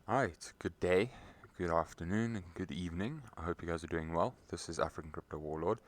Alright, good day, good afternoon, and good evening. I hope you guys are doing well. This is African Crypto Warlord.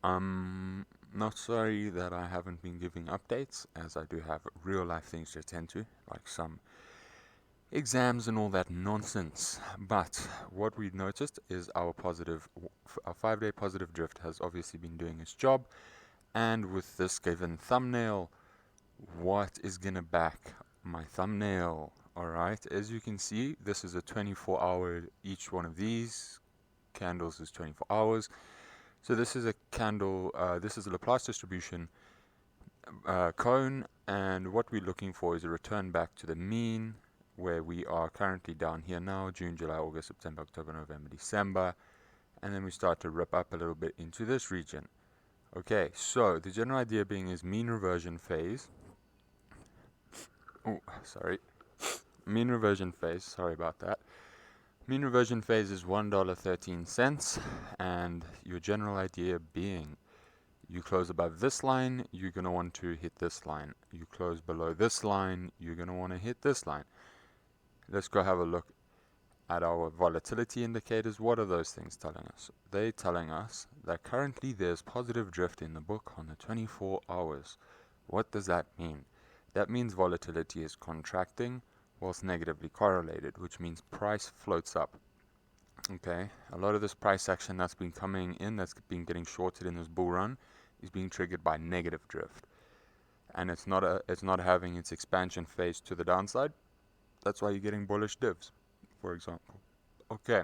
Not sorry that I haven't been giving updates, as I do have real life things to attend to, like some exams and all that nonsense. But what we've noticed is our 5-day positive drift has obviously been doing its job. And with this given thumbnail, what is gonna back my thumbnail? Alright, as you can see, this is a 24-hour, each one of these candles is 24 hours. So this is a candle, this is a Laplace distribution cone, and what we're looking for is a return back to the mean, where we are currently down here now, June, July, August, September, October, November, December, and then we start to rip up a little bit into this region. Okay, so the general idea being is mean reversion phase. Oh, sorry. Mean reversion phase, sorry about that. Mean reversion phase is $1.13, and your general idea being you close above this line, you're going to want to hit this line. You close below this line, you're going to want to hit this line. Let's go have a look at our volatility indicators. What are those things telling us? They're telling us that currently there's positive drift in the book on the 24 hours. What does that mean? That means volatility is contracting whilst negatively correlated, which means price floats up. Okay, a lot of this price action that's been coming in, that's been getting shorted in this bull run, is being triggered by negative drift, and it's not having its expansion phase to the downside. That's why you're getting bullish divs, for example. Okay,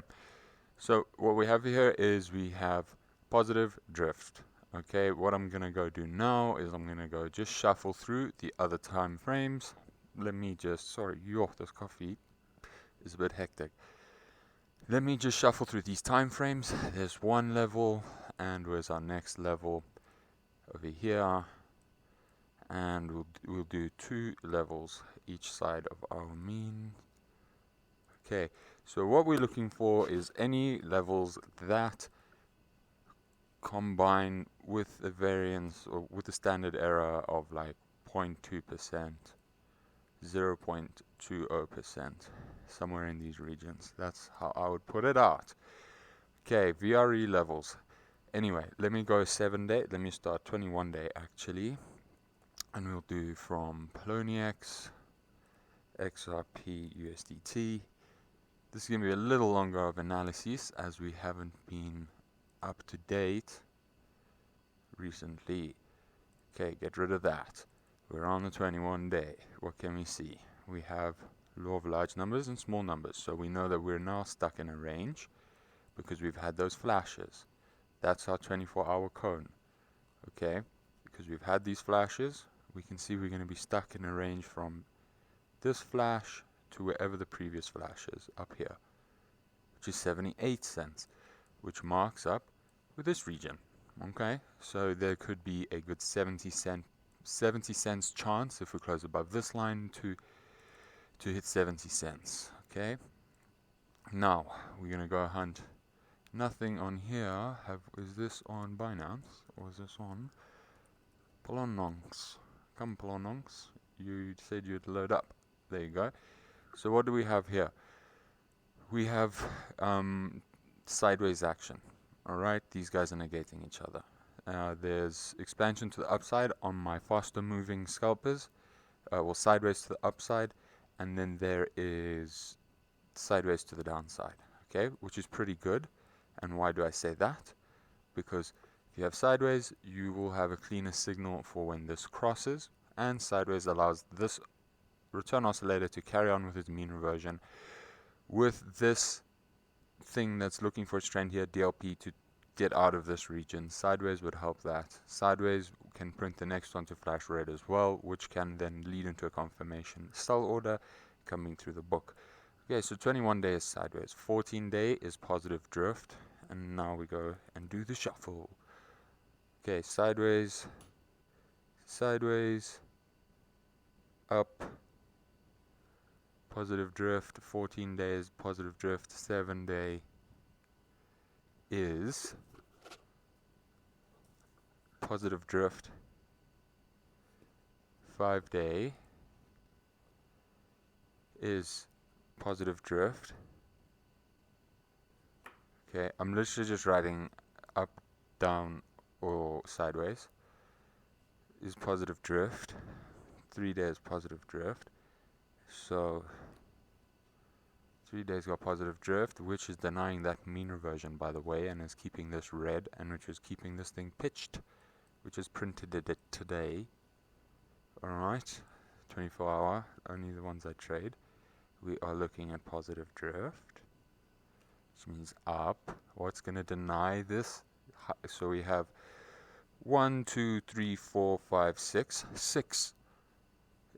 so what we have here is we have positive drift. Okay, what I'm gonna go do now is I'm gonna go just shuffle through the other time frames. Let me just, this coffee is a bit hectic. Let me just shuffle through these time frames. There's one level, and where's our next level? Over here, and we'll do 2 levels each side of our mean. Okay, so what we're looking for is any levels that combine with a variance or with a standard error of like 0.2%, 0.20%, somewhere in these regions. That's how I would put it out. Okay, VRE levels. Anyway, let me go 7-day. Let me start 21-day actually. And we'll do from Poloniex, XRP USDT. This is going to be a little longer of analysis as we haven't been up to date recently. Okay, get rid of that. We're on the 21-day. What can we see? We have law of large numbers and small numbers. So we know that we're now stuck in a range because we've had those flashes. That's our 24-hour cone. Okay, because we've had these flashes, we can see we're going to be stuck in a range from this flash to wherever the previous flash is, up here, which is 78 cents, which marks up with this region. Okay, so there could be a good 70 cents chance if we close above this line to hit 70 cents. Okay, now we're going to go hunt. Nothing on here. Is this on Binance or is this on Polononks? Come Polononks, you said you'd load up. There you go. So what do we have here? We have sideways action. Alright, these guys are negating each other. There's expansion to the upside on my faster moving scalpers, sideways to the upside, and then there is sideways to the downside, okay, which is pretty good. And why do I say that? Because if you have sideways, you will have a cleaner signal for when this crosses, and sideways allows this return oscillator to carry on with its mean reversion with this thing that's looking for its trend here, DLP, to get out of this region. Sideways would help that. Sideways can print the next one to flash red as well, which can then lead into a confirmation sell order coming through the book. Okay, so 21-day is sideways, 14-day is positive drift, and now we go and do the shuffle. Okay, sideways, sideways, up, positive drift, 14 days, positive drift, 7-day is positive drift, 5-day is positive drift. Okay, I'm literally just writing up, down, or sideways. Is positive drift. 3 days positive drift. So 3 days got positive drift, which is denying that mean reversion, by the way, and is keeping this red, and which is keeping this thing pitched, which is printed it today. Alright, 24 hour, only the ones I trade. We are looking at positive drift, which means up. What's going to deny this? So we have 1, 2, 3, 4, 5, 6.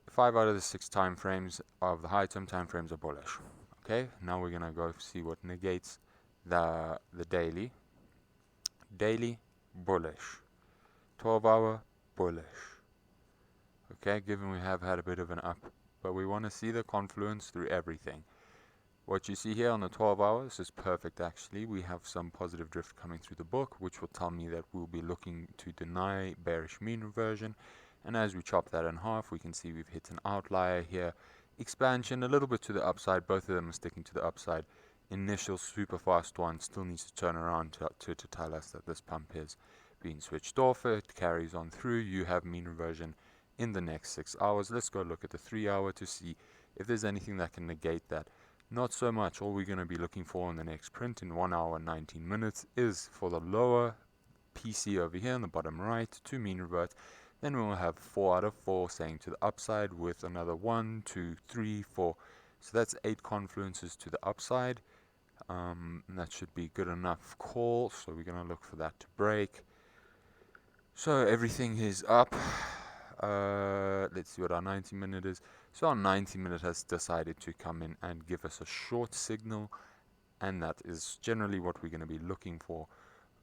5 out of the 6 time frames of the high term time frames are bullish. Okay, now we're going to go see what negates the daily. Daily, bullish. 12 hour, bullish. Okay, given we have had a bit of an up, but we want to see the confluence through everything. What you see here on the 12 hours is perfect actually. We have some positive drift coming through the book, which will tell me that we'll be looking to deny bearish mean reversion. And as we chop that in half, we can see we've hit an outlier here. Expansion a little bit to the upside, both of them are sticking to the upside. Initial super fast one still needs to turn around to tell us that this pump is being switched off. It carries on through. You have mean reversion in the next 6 hours. Let's go look at the 3 hour to see if there's anything that can negate that. Not so much. All we're going to be looking for in the next print in 1 hour 19 minutes is for the lower PC over here in the bottom right to mean revert. Then we'll have 4 out of 4 saying to the upside with another 1, 2, 3, 4. So that's 8 confluences to the upside. And that should be good enough call. So we're going to look for that to break. So everything is up. Let's see what our 90 minute is. So our 90 minute has decided to come in and give us a short signal, and that is generally what we're going to be looking for,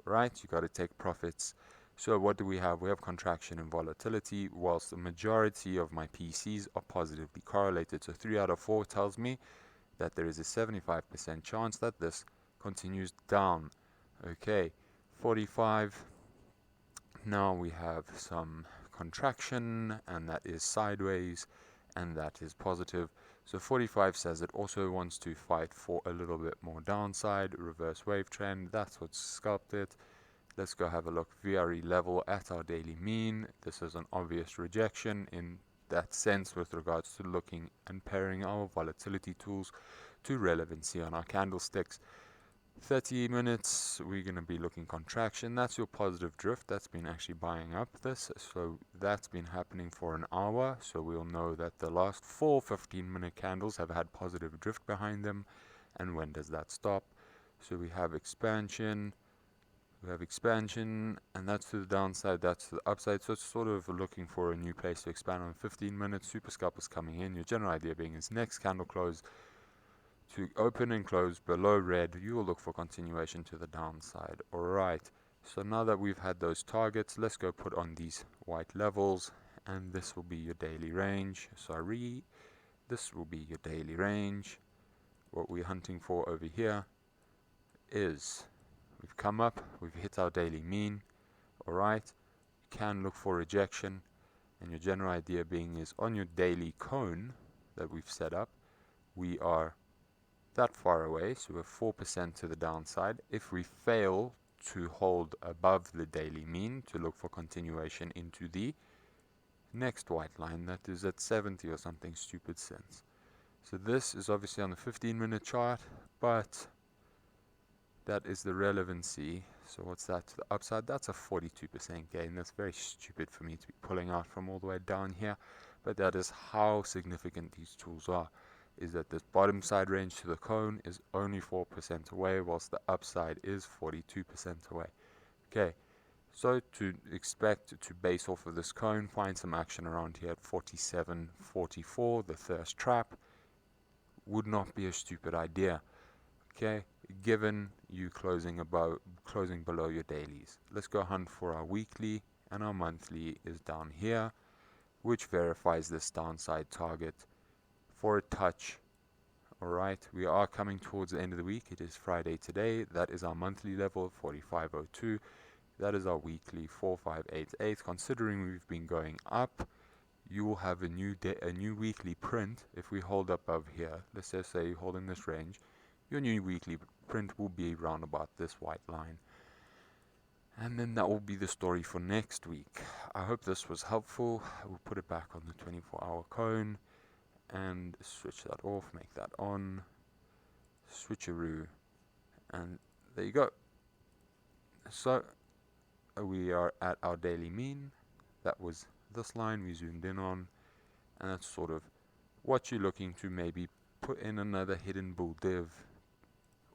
right? You got to take profits. So what do we have? We have contraction and volatility, whilst the majority of my PCs are positively correlated. So 3 out of 4 tells me that there is a 75% chance that this continues down. Okay, 45. Now we have some contraction, and that is sideways, and that is positive. So 45 says it also wants to fight for a little bit more downside, reverse wave trend. That's what's sculpted. Let's go have a look. VRE level at our daily mean. This is an obvious rejection in that sense with regards to looking and pairing our volatility tools to relevancy on our candlesticks. 30 minutes, we're going to be looking contraction. That's your positive drift. That's been actually buying up this. So that's been happening for an hour. So we'll know that the last 4 15-minute candles have had positive drift behind them. And when does that stop? So we have expansion. We have expansion, and that's to the downside, that's to the upside. So it's sort of looking for a new place to expand on 15 minutes. Super scalpers coming in. Your general idea being is next candle close to open and close below red, you will look for continuation to the downside. Alright, so now that we've had those targets, let's go put on these white levels, and this will be your daily range. Sorry, this will be your daily range. What we're hunting for over here is we've come up, we've hit our daily mean. Alright, you can look for rejection, and your general idea being is on your daily cone that we've set up, we are that far away, so we're 4% to the downside. If we fail to hold above the daily mean, to look for continuation into the next white line that is at 70 or something stupid cents. So this is obviously on the 15-minute chart, but that is the relevancy. So what's that to the upside? That's a 42% gain. That's very stupid for me to be pulling out from all the way down here, but that is how significant these tools are. Is that this bottom side range to the cone is only 4% away, whilst the upside is 42% away. Okay, so to expect to base off of this cone, find some action around here at 47.44, the thirst trap, would not be a stupid idea. Okay, given you closing below your dailies. Let's go hunt for our weekly, and our monthly is down here, which verifies this downside target for a touch. Alright, we are coming towards the end of the week. It is Friday today. That is our monthly level, 45.02. That is our weekly, 4588. Considering we've been going up, you will have a new weekly print. If we hold up over here, let's just say you're holding this range, your new weekly print will be around about this white line. And then that will be the story for next week. I hope this was helpful. We'll put it back on the 24-hour cone and switch that off, make that on, switcheroo, and there you go. So we are at our daily mean. That was this line we zoomed in on, and that's sort of what you're looking to maybe put in another hidden bull div,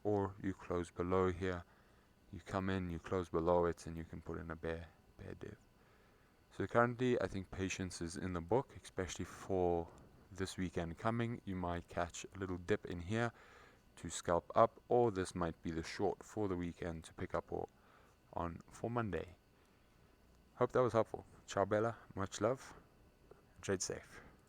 or you close below here, you come in, you close below it, and you can put in a bear div. So currently I think patience is in the book, especially for this weekend coming. You might catch a little dip in here to scalp up, or this might be the short for the weekend to pick up on for Monday. Hope that was helpful. Ciao Bella, much love, trade safe.